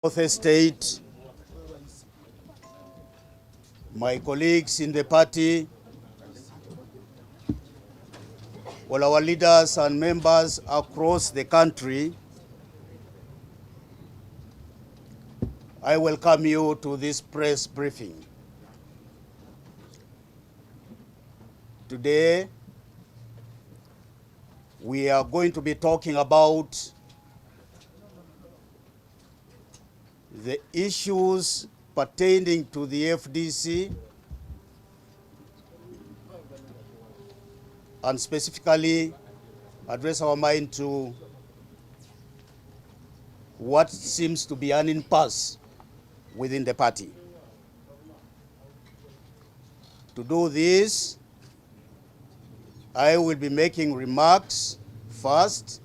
North State, my colleagues in the party, all our leaders and members across the country, I welcome you to this press briefing. Today, we are going to be talking about the issues pertaining to the FDC and specifically address our mind to what seems to be an impasse within the party. To do this, I will be making remarks first,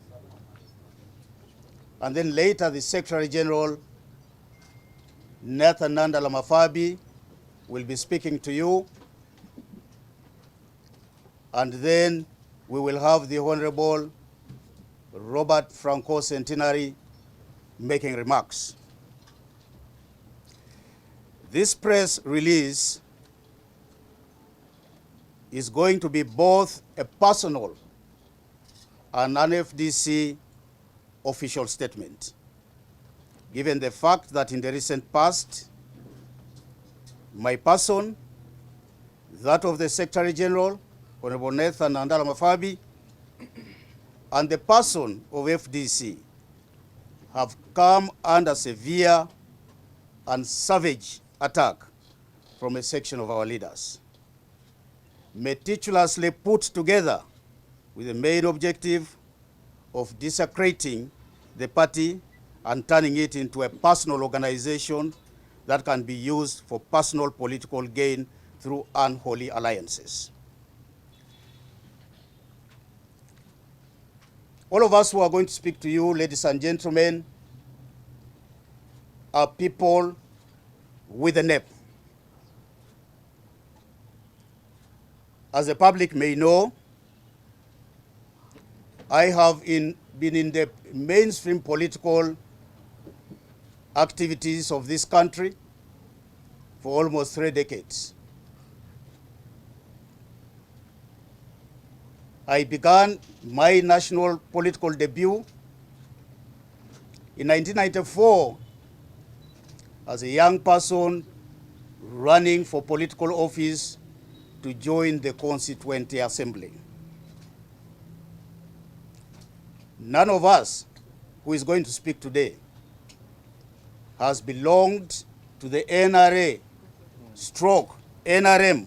and then later the Secretary General, Nandala Mafaabi, will be speaking to you, and then we will have the Honorable Robert Franco Centenary making remarks. This press release is going to be both a personal and an FDC official statement, given the fact that in the recent past, my person, that of the Secretary General, Honorable Nandala Mafaabi, and the person of FDC have come under severe and savage attack from a section of our leaders, meticulously put together with the main objective of desecrating the party and turning it into a personal organization that can be used for personal political gain through unholy alliances. All of us who are going to speak to you, ladies and gentlemen, are people with a NEP. As the public may know, I have been in the mainstream political activities of this country for almost 3 decades. I began my national political debut in 1994 as a young person running for political office to join the Constituent Assembly. None of us who is going to speak today has belonged to the NRA, NRM,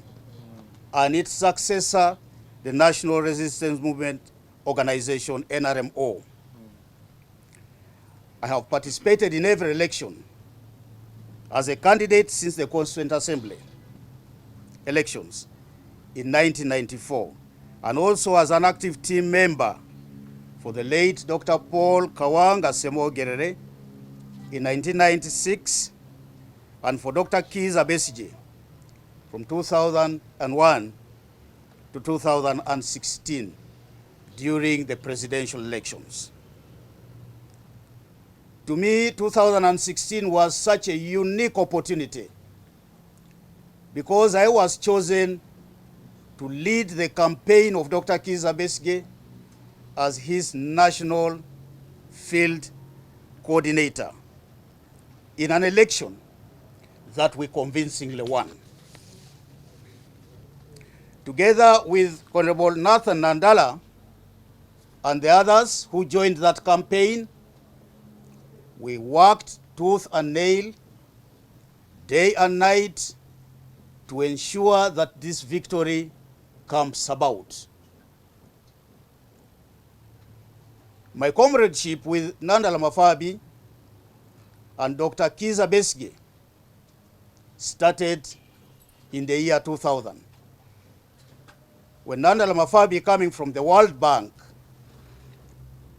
and its successor, the National Resistance Movement Organization, NRMO. I have participated in every election as a candidate since the Constituent Assembly elections in 1994, and also as an active team member for the late Dr. Paul Kawanga Semujju in 1996, and for Dr. Kizza Besigye from 2001 to 2016 during the presidential elections. To me, 2016 was such a unique opportunity because I was chosen to lead the campaign of Dr. Kizza Besigye as his national field coordinator in an election that we convincingly won. Together with Honorable Nandala and the others who joined that campaign, we worked tooth and nail, day and night, to ensure that this victory comes about. My comradeship with Nandala Mafaabi and Dr. Kizza Besigye started in the year 2000, when Nandala Mafaabi, coming from the World Bank,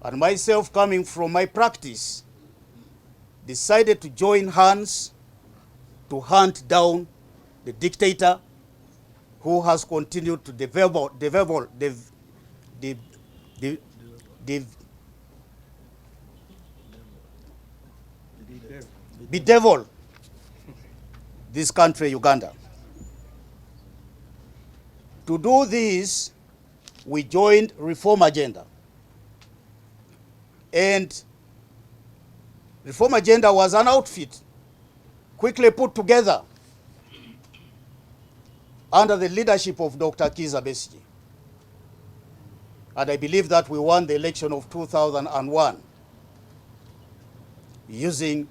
and myself coming from my practice, decided to join hands to hunt down the dictator who has continued to develop bedevil this country, Uganda. To do this, we joined Reform Agenda. And Reform Agenda was an outfit quickly put together under the leadership of Dr. Kizza Besigye. And I believe that we won the election of 2001 using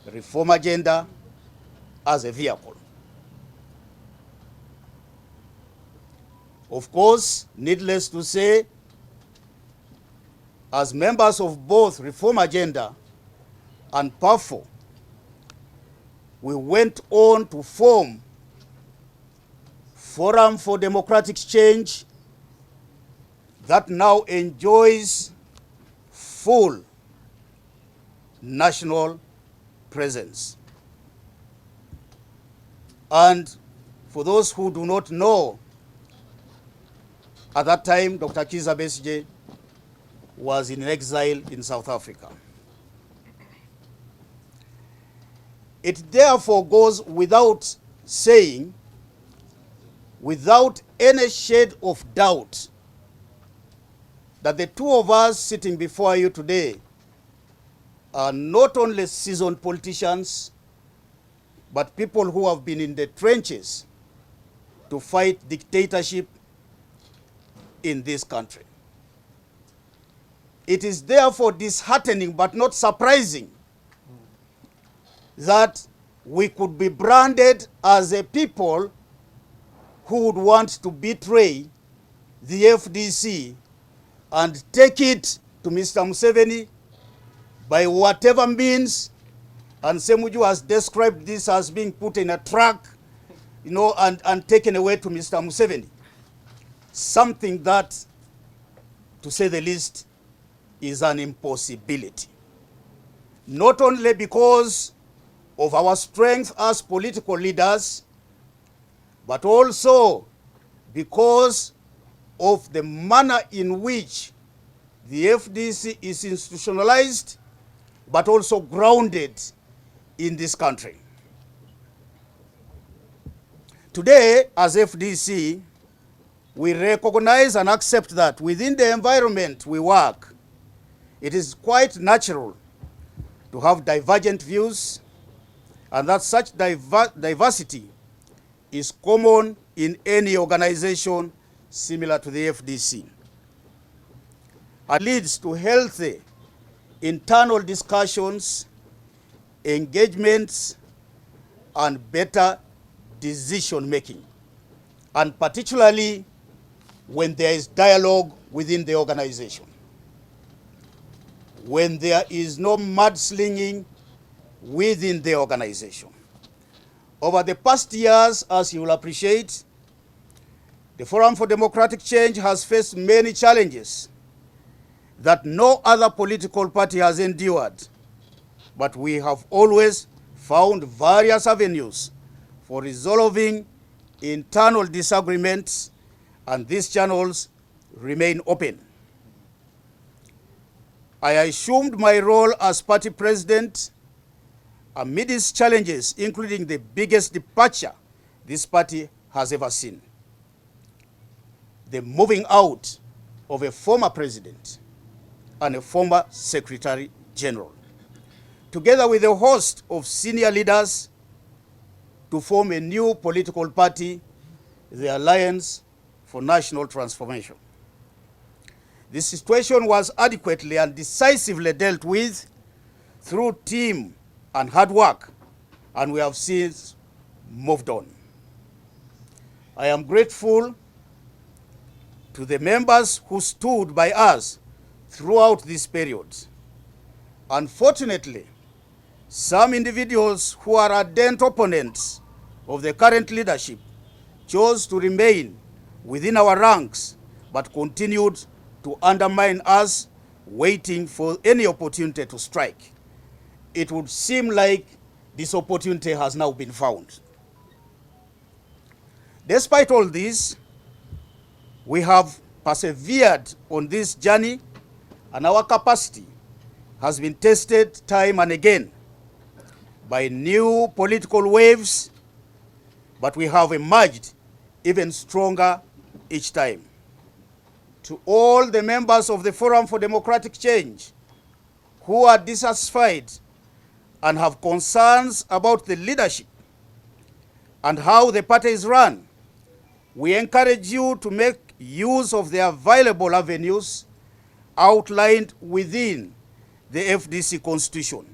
the Reform Agenda as a vehicle. Of course, needless to say, as members of both Reform Agenda and PAFO, we went on to form Forum for Democratic Change that now enjoys full national presence. And for those who do not know, at that time, Dr. Kizza Besigye was in exile in South Africa. It therefore goes without saying, without any shade of doubt, that the two of us sitting before you today are not only seasoned politicians, but people who have been in the trenches to fight dictatorship in this country. It is therefore disheartening but not surprising that we could be branded as a people who would want to betray the FDC and take it to Mr. Museveni by whatever means, and Semujju has described this as being put in a truck, you know, and taken away to Mr. Museveni. Something that, to say the least, is an impossibility. Not only because of our strength as political leaders, but also because of the manner in which the FDC is institutionalized, but also grounded in this country. Today, as FDC, we recognize and accept that within the environment we work, it is quite natural to have divergent views, and that such diversity is common in any organization similar to the FDC. It leads to healthy internal discussions, engagements, and better decision making, and particularly when there is dialogue within the organization. When there is no mudslinging within the organization. Over the past years, as you will appreciate, the Forum for Democratic Change has faced many challenges that no other political party has endured, but we have always found various avenues for resolving internal disagreements, and these channels remain open. I assumed my role as party president amidst challenges, including the biggest departure this party has ever seen: the moving out of a former president and a former secretary general, together with a host of senior leaders, to form a new political party, the Alliance for National Transformation. This situation was adequately and decisively dealt with through team and hard work, and we have since moved on. I am grateful to the members who stood by us throughout this period. Unfortunately, some individuals who are ardent opponents of the current leadership chose to remain within our ranks, but continued to undermine us, waiting for any opportunity to strike. It would seem like this opportunity has now been found. Despite all this, we have persevered on this journey, and our capacity has been tested time and again. by new political waves, but we have emerged even stronger each time. To all the members of the Forum for Democratic Change who are dissatisfied and have concerns about the leadership and how the party is run, we encourage you to make use of the available avenues outlined within the FDC Constitution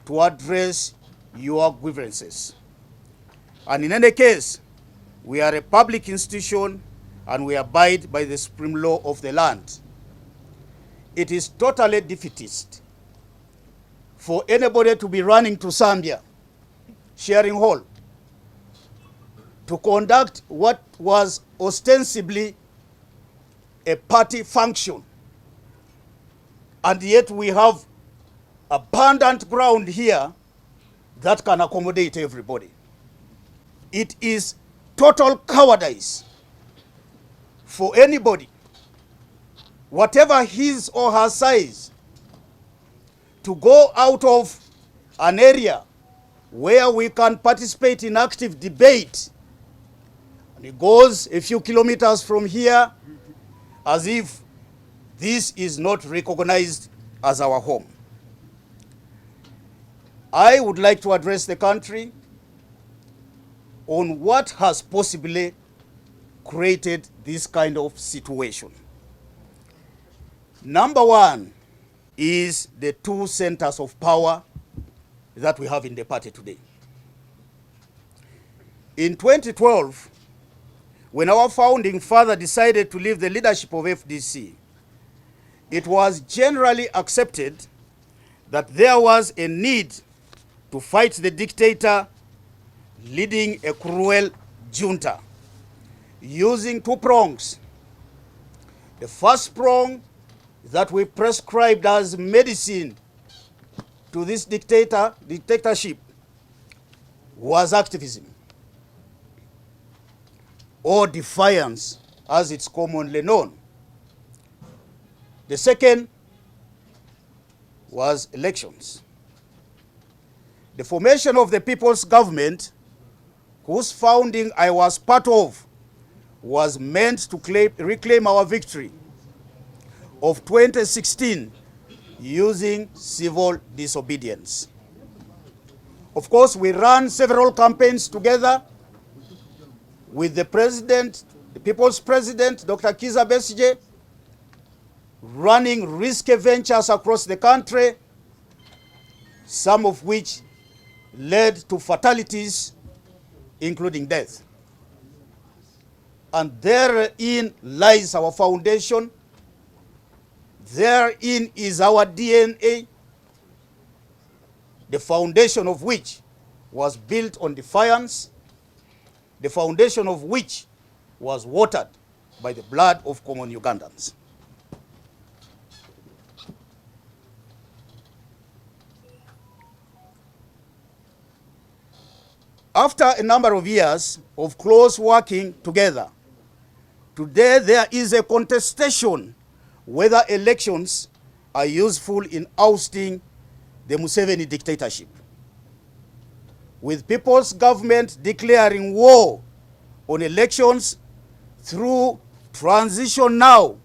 to address your grievances. And in any case, we are a public institution and we abide by the supreme law of the land. It is totally defeatist for anybody to be running to Zambia, sharing hall, to conduct what was ostensibly a party function. And yet we have abundant ground here that can accommodate everybody. It is total cowardice for anybody, whatever his or her size, to go out of an area where we can participate in active debate, and he goes a few kilometers from here as if this is not recognized as our home. I would like to address the country on what has possibly created this kind of situation. Number one is the two centers of power that we have in the party today. In 2012, when our founding father decided to leave the leadership of FDC, it was generally accepted that there was a need to fight the dictator leading a cruel junta using two prongs. The first prong that we prescribed as medicine to this dictatorship was activism, or defiance as it's commonly known. The second was elections. The formation of the People's Government, whose founding I was part of, was meant to reclaim our victory of 2016 using civil disobedience. Of course, we ran several campaigns together with the president, the People's President, Dr. Kizza Besigye, running risky ventures across the country, some of which led to fatalities, including death. And therein lies our foundation. Therein is our DNA, the foundation of which was built on defiance, the foundation of which was watered by the blood of common Ugandans. After a number of years of close working together, today there is a contestation whether elections are useful in ousting the Museveni dictatorship, with People's Government declaring war on elections through transition now,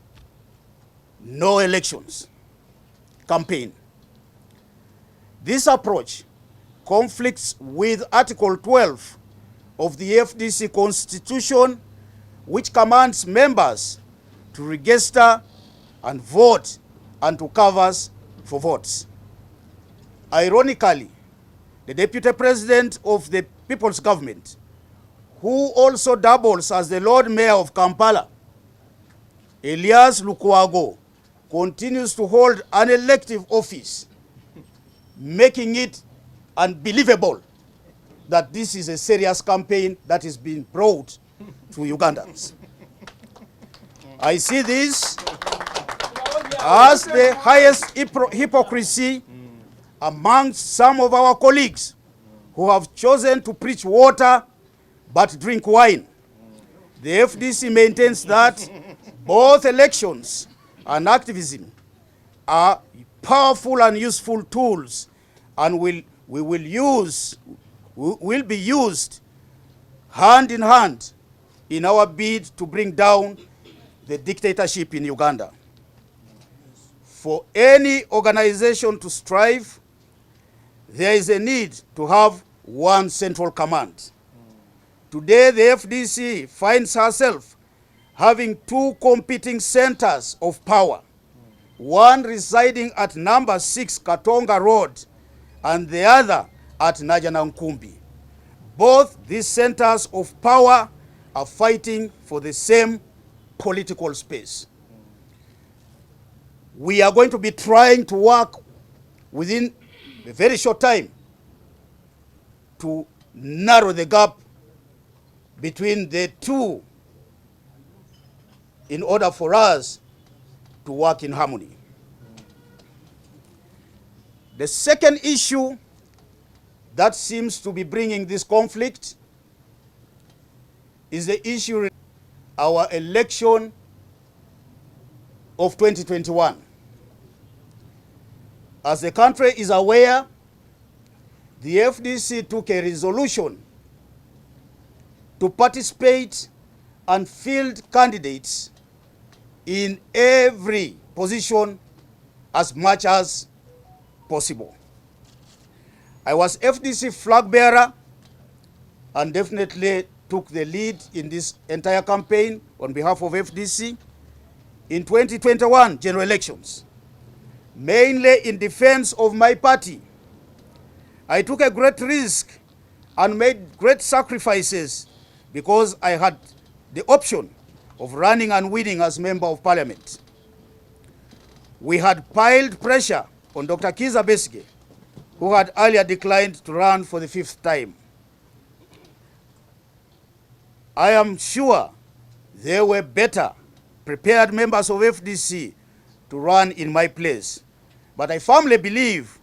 no elections campaign. This approach conflicts with Article 12 of the FDC Constitution, which commands members to register and vote and to canvass for votes. Ironically, the Deputy President of the People's Government, who also doubles as the Lord Mayor of Kampala, Elias Lukwago, continues to hold an elective office, making it unbelievable that this is a serious campaign that is being brought to Ugandans. I see this as the highest hypocrisy amongst some of our colleagues who have chosen to preach water but drink wine. The FDC maintains that both elections and activism are powerful and useful tools and will will be used hand in hand in our bid to bring down the dictatorship in Uganda. For any organization to strive, there is a need to have one central command. Today, the FDC finds herself having two competing centers of power, one residing at number 6 Katonga Road and the other at Najanankumbi. Both these centers of power are fighting for the same political space. We are going to be trying to work within a very short time to narrow the gap between the two in order for us to work in harmony. The second issue that seems to be bringing this conflict is the issue of our election of 2021. As the country is aware, the FDC took a resolution to participate and field candidates in every position as much as possible. I was FDC flag bearer and definitely took the lead in this entire campaign on behalf of FDC in 2021 general elections, mainly in defense of my party. I took a great risk and made great sacrifices because I had the option of running and winning as Member of Parliament. We had piled pressure on Dr. Kiza Besigye, who had earlier declined to run for the 5th time. I am sure there were better prepared members of FDC to run in my place, but I firmly believe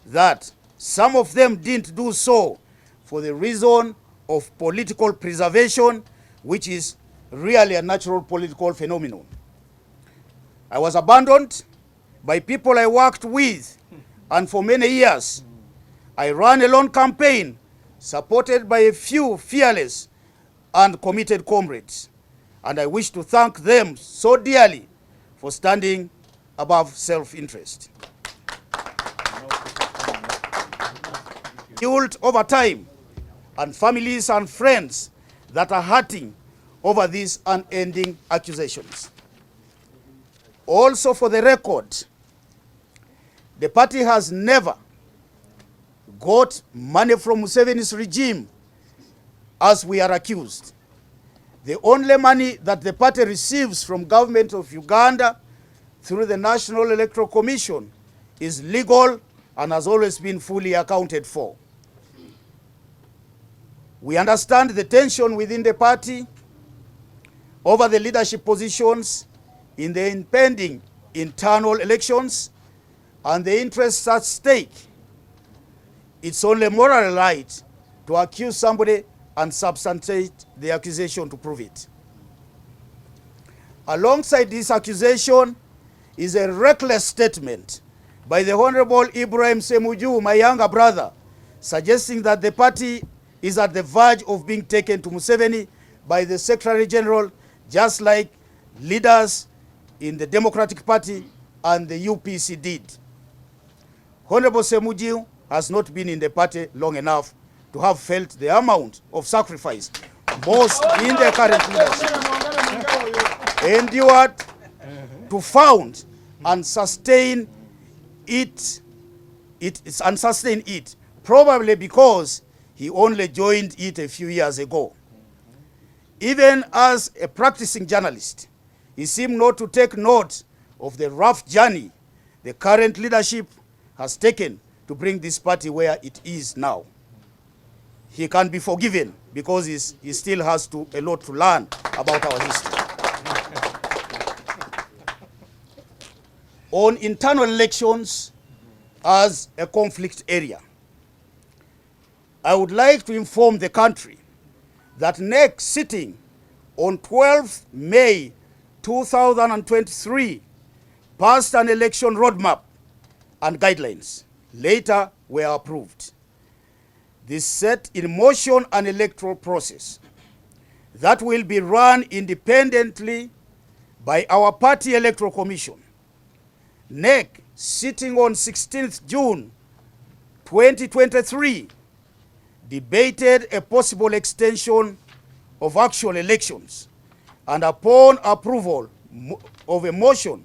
that some of them didn't do so for the reason of political preservation, which is really a natural political phenomenon. I was abandoned by people I worked with, and for many years, I ran a lone campaign supported by a few fearless and committed comrades. And I wish to thank them so dearly for standing above self-interest. Guilt over time, and families and friends that are hurting over these unending accusations. Also, for the record, the party has never got money from Museveni's regime as we are accused. The only money that the party receives from government of Uganda through the National Electoral Commission is legal and has always been fully accounted for. We understand the tension within the party over the leadership positions in the impending internal elections and the interests at stake. It's only moral right to accuse somebody and substantiate the accusation to prove it. Alongside this accusation is a reckless statement by the Honorable Ibrahim Semujju, my younger brother, suggesting that the party is at the verge of being taken to Museveni by the Secretary General, just like leaders in the Democratic Party and the UPC did. Honorable Semujju has not been in the party long enough to have felt the amount of sacrifice most in the current leadership endured to found and sustain it, probably because he only joined it a few years ago. Even as a practicing journalist, he seemed not to take note of the rough journey the current leadership has taken to bring this party where it is now. He can be forgiven because he still has a lot to learn about our history. On internal elections as a conflict area, I would like to inform the country that next sitting on 12th May 2023 passed an election roadmap and guidelines. Later were approved. This set in motion an electoral process that will be run independently by our party electoral commission. NEC, sitting on 16th June 2023, debated a possible extension of actual elections, and upon approval of a motion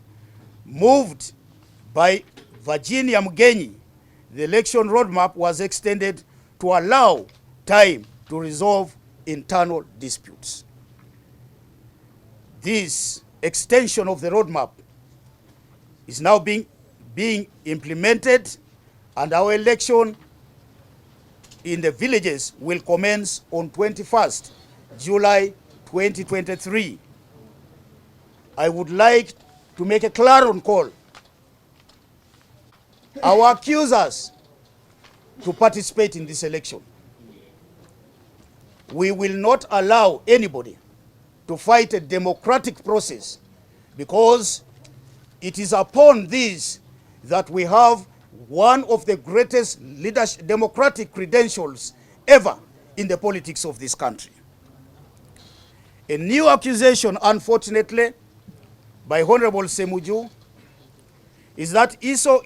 moved by Virginia Mugenyi, the election roadmap was extended to allow time to resolve internal disputes. This extension of the roadmap is now being implemented, and our election in the villages will commence on 21st July 2023. I would like to make a clarion call. Our accusers to participate in this election. We will not allow anybody to fight a democratic process, because it is upon this that we have one of the greatest leadership, democratic credentials ever in the politics of this country. A new accusation, unfortunately, by Honorable Semujju is that ISO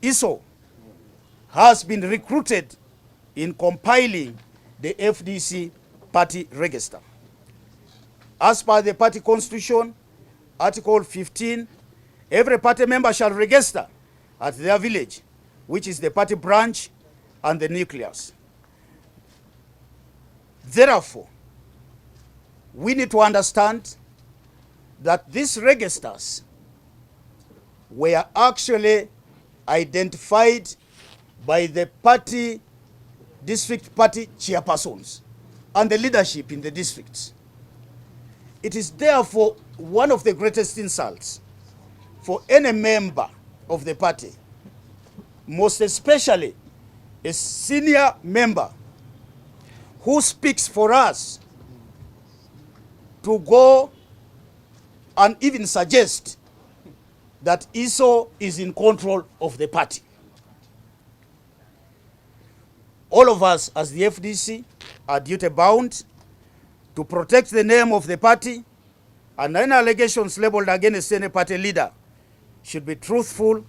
ISO has been recruited in compiling the FDC party register. As per the party constitution, Article 15, every party member shall register at their village, which is the party branch and the nucleus. Therefore, we need to understand that these registers were actually identified by the party, district party chairpersons and the leadership in the districts. It is therefore one of the greatest insults for any member of the party, most especially a senior member who speaks for us, to go and even suggest that ISO is in control of the party. All of us as the FDC are duty bound to protect the name of the party, and any allegations labeled against any party leader should be truthful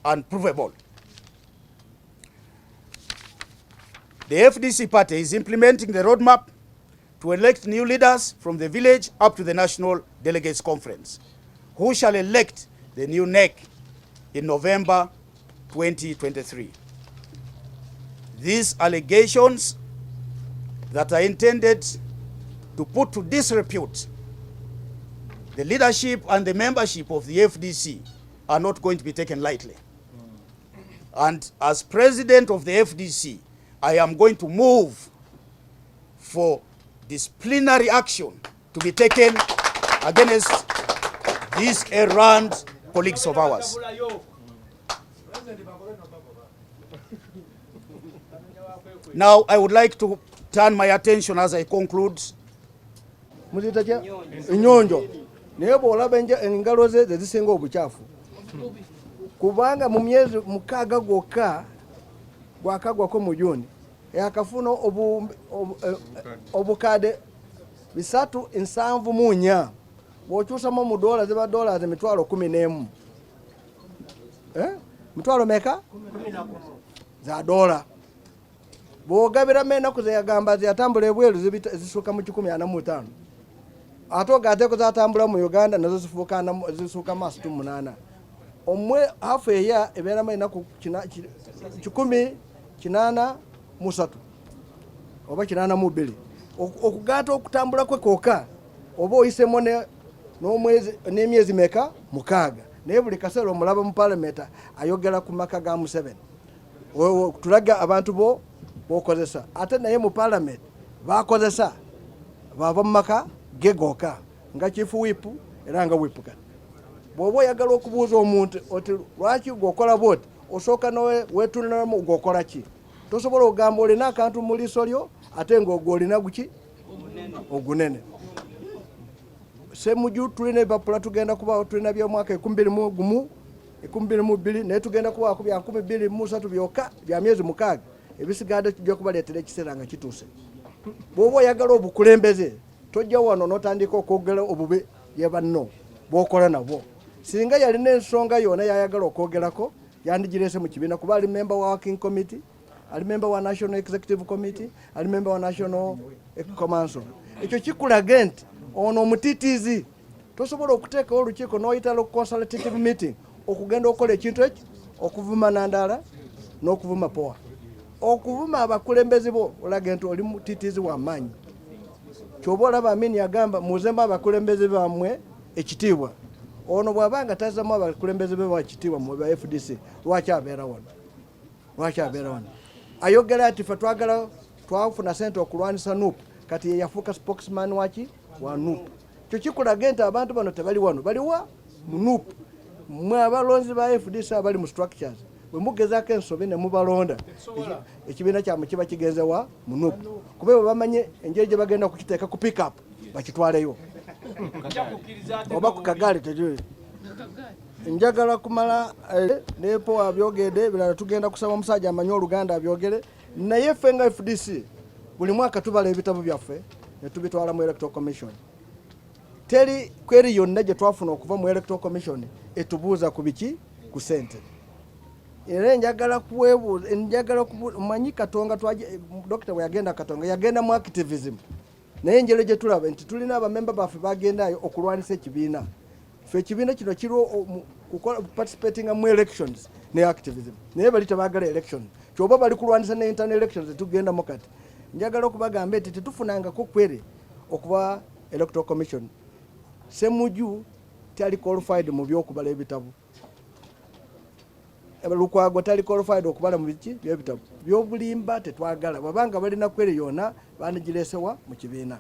and provable. The FDC party is implementing the roadmap to elect new leaders from the village up to the National Delegates Conference, who shall elect the new NEC in November 2023. These allegations that are intended to put to disrepute the leadership and the membership of the FDC are not going to be taken lightly. And as president of the FDC, I am going to move for disciplinary action to be taken against these errant colleagues of ours. Now, I would like to turn my attention as I conclude. Muzijja nyonjo naye bw'olaba engalo ze zisinga obucaafu, kubanga mu myezi mukaaga gwokka gwakagwako mu Juni yakafuna obukade 374 bw'okyusamu mu dola ziba dollars emitwalo 11. Mitwalo meka? 11 za dola. Bw'ogabira ennaku ze yagamba ziyatambula ebweru zisuuka mu 145. Ate ogateeko zatambula mu Uganda nazo zisuuka maaso 8. Omwe hafu eya ebeeramu ennaku 183 oba 82. Okugaata okutambula kwe kwokka oba oyisemu n'emyezi meka 6. Naye buli kaseera omulaba mu palamenti ayogera ku maka ga Museveni. Tulaga abantu bo bokozesa, ate naye mu palamenti bakozesa bava mu maka ge gokka nga chifu wipu era nga wipuka. Bw'oba oyagala okubuuza omuntu oti lwaki gwokola bwoti, osooka nowe weetunulamu gwokola ki. Tosobola ogamba olina akantu mu liiso lyo ate ng'ogwolina guki ogunene. Semujju tulina ebipapula tugenda kuba tulina by'omwaka 2021 12 naye tugenda kubaako bya 2023 byokka bya myezi 6 ebisigadde tujja kubaleetera ekiseera nga kituuse. Bw'oba oyagala obukulembeze tojja wano n'otandika okwogera obube bye banno bw'okola nabo. Singa yalina ensonga yonna yayagala okwogerako yandigireese mu kibiina kuba ali member wa working committee, ali member wa national executive committee, ali member wa national council. Ekyo kikulaga nti ono omutiitiizi tosobola okuteekawo olukiiko n'oyitalo consultative meeting okugenda okola ekintu ekyo okuvuma Nandala n'okuvuma Poa. Okuvuma abakulembeze bo olaga nti oli mutiitiizi w'amaanyi. Kyoba olaba Amini yagamba muzemu abakulembeze bammwe ekitiibwa. Ono bw'abanga tazamu abakulembeze be bakitiibwa mu FDC lwaki abeera wano. Ayogera ati fe twafuna ssente okulwanisa NUP kati ye yafuuka spokesman wa NUP. Kyo kikulaga nti abantu bano tebali wano baliwa mu NUP. Mmwe abalonzi ba FDC abali mu structures bwe mugezaako ensobi ne mubalonda ekibiina kyammwe kiba kigenze wa mu NUP. Kuba bwe bamanye engeri gye bagenda kukiteeka ku pick up bakitwaleyo oba ku kagaali tejuli. Njagala kumala nepo abyogedde bilala tugenda kusaba omusajja amanyi Oluganda abyogere naye ffe nga FDC buli mwaka tubala ebitabo byaffe ne tubitwala mu Electoral Commission. Teri kweri yonna gye twafuna okuva mu Electoral Commission etubuuza ku biki ku ssente. Era njagala manyi Katonga Dr. bwe yagenda Katonga yagenda mu activism. Naye njere gye tulaba nti tulina abamemba baffe bagendayo okulwanisa ekibiina. Ffe ekibiina kino kiriwo participating mu elections ne activism. Naye bali tebagala election. Kyoba bali kulwanisa ne internal elections tugendamo kati. Njagala okubagamba nti tetufunangako kwere okuba Electoral Commission. Semujju tali qualified mu byokubala ebitabo. Lukwago tali qualified okubala mu biki by'ebitabo. Byobulimba tetwagala. Babanga balina kwere yona bandigiresewa mu kibiina.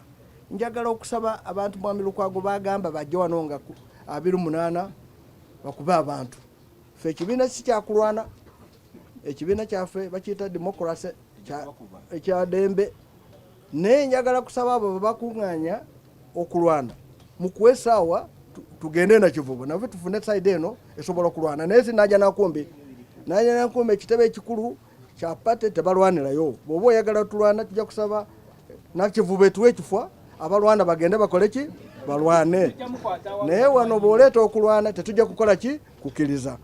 Njagala okusaba abantu mwami Lukwago bagamba bajje wano nga 28 bakuba abantu. Ffe ekibiina si kyakulwana. Ekibiina kyaffe bakiyita democracy ekya dembe. Naye njagala kusaba abo bakuŋŋaanya okulwana. Mu kwesaawa tugende na kivubo naffe tufune side eno esobola okulwana. Naye sinajja nakumbi ekitebe ekikulu kya pate tebalwanirayo. Bw'oba oyagala tulwana tujja kusaba nakivubo etuwe ekifwa abalwana bagende bakole ki balwane. Naye wano bw'oleeta okulwana tetujja kukola ki kukiriza.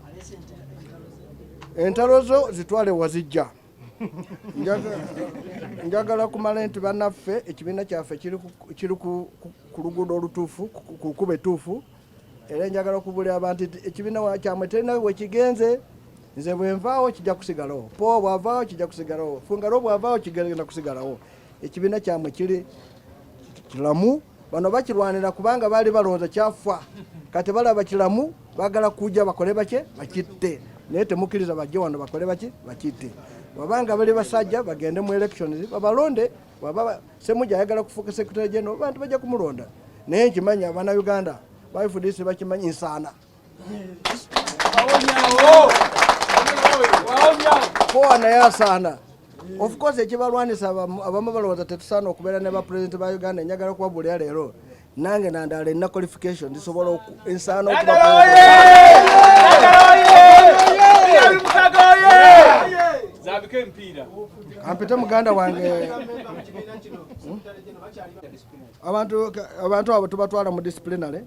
Entalo zo zitwale wazijja. Njagala kumala nti bannaffe ekibiina kyaffe kiri ku luguudo olutuufu ku kkubo ettuufu. Era njagala okubulira abantu ekibiina kyamwe terina we kigenze. Nze bwe nvaawo kijja kusigalawo. Po bw'avaawo kijja kusigalawo. Fungalo bw'avaawo kigenda kusigalawo. Ekibiina kyamwe kiri kilamu. Bano bakirwanira kubanga baali balowooza kyafa. Kati balaba kilamu baagala kujja bakole bake bakitte. Naye temukkiriza bajje wano bakole baki bakitte. Wabanga bali basajja bagende mu elections babalonde. Waba Semujju ayagala kufuuka secretary general bantu bajja kumulonda. Naye nkimanya abana Uganda FDC bakimanyi nsaana. Poa naye asaana. Of course ekibalwanisa abamu balowooza tetusaana okubeera ne ba president ba Uganda. Njagala kubabuulira leero nange Nandala ina qualification zisobola ensaana okuba ampite muganda wange abantu abo tubatwala mu disciplinary.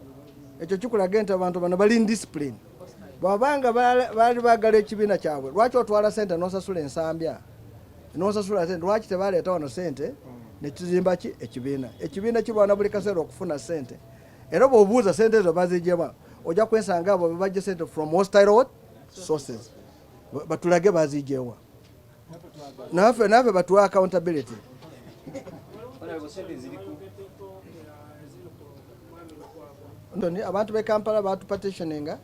Ekyo kikulaga nti abantu bano bali discipline. Bwabanga baali baagala ekibiina kyabwe lwaki otwala ssente n'osasula ensambya n'osasula ssente lwaki tebaleeta wano ssente ne kizimba ki ekibiina kirwana buli kaseera okufuna ssente. Era bw'obuuza ssente ezo bazigyeba ojja kwesanga abo bajja ssente from hostile sources. Batulage bazigyewa naffe batuwa accountability. Abantu be Kampala batu petitioninga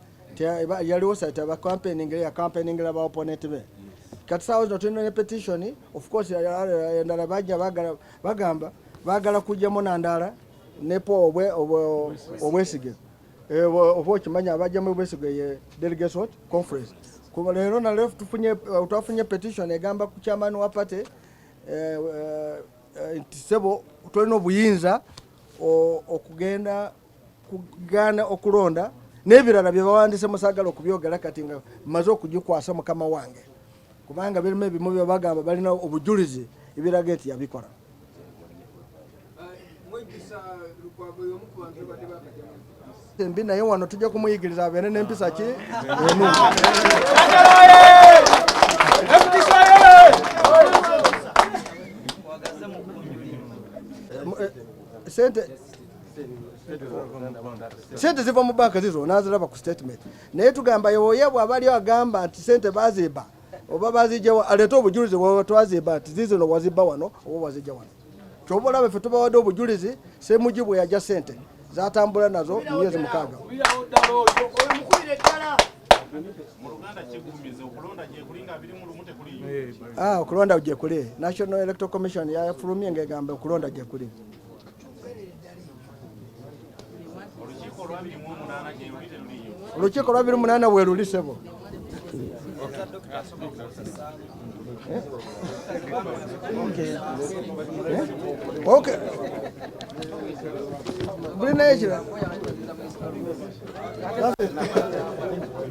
yaliwo site aba campaigning aba opponent be. Kati sawa zino tulina ne petition. Of course endala bajja bagamba bagala kujjamu Nandala ne po obwesige oba okimanya abajja mu bwesige ye delegation conference. Kuba leero na left twafunye petition egamba ku chairman wa party ntisebo tulina obuyinza okugenda kugana okulonda n'ebirala bye bawandiise musaagala okubyogera kati nga mmaze okugikwasa mukama wange kubanga birimu ebimu bye bagamba balina obujulizi ebiraga nti yabikola. Embi naye wano tujja kumuyigiriza abeere n'empisa ki emu. Ssente ziva mu banka zizo naziraba ku statement naye tugamba yoye bw'abaliyo agamba nti ssente bazibba oba bazijjawa aleeta obujulizi bwaba twazibba nti zizino wazibba wano oba wazijja wano. Kyoba olaba ffe tubawadde obujulizi Semujju bwe yajja ssente zatambula nazo myezi 6. Okulonda gye kuli National Electoral Commission yafulumye ng'egamba okulonda gye kuli. Olukiiko lwa 28 bwe luli ssebo. Okay. Bwiino ekira.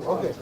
Okay.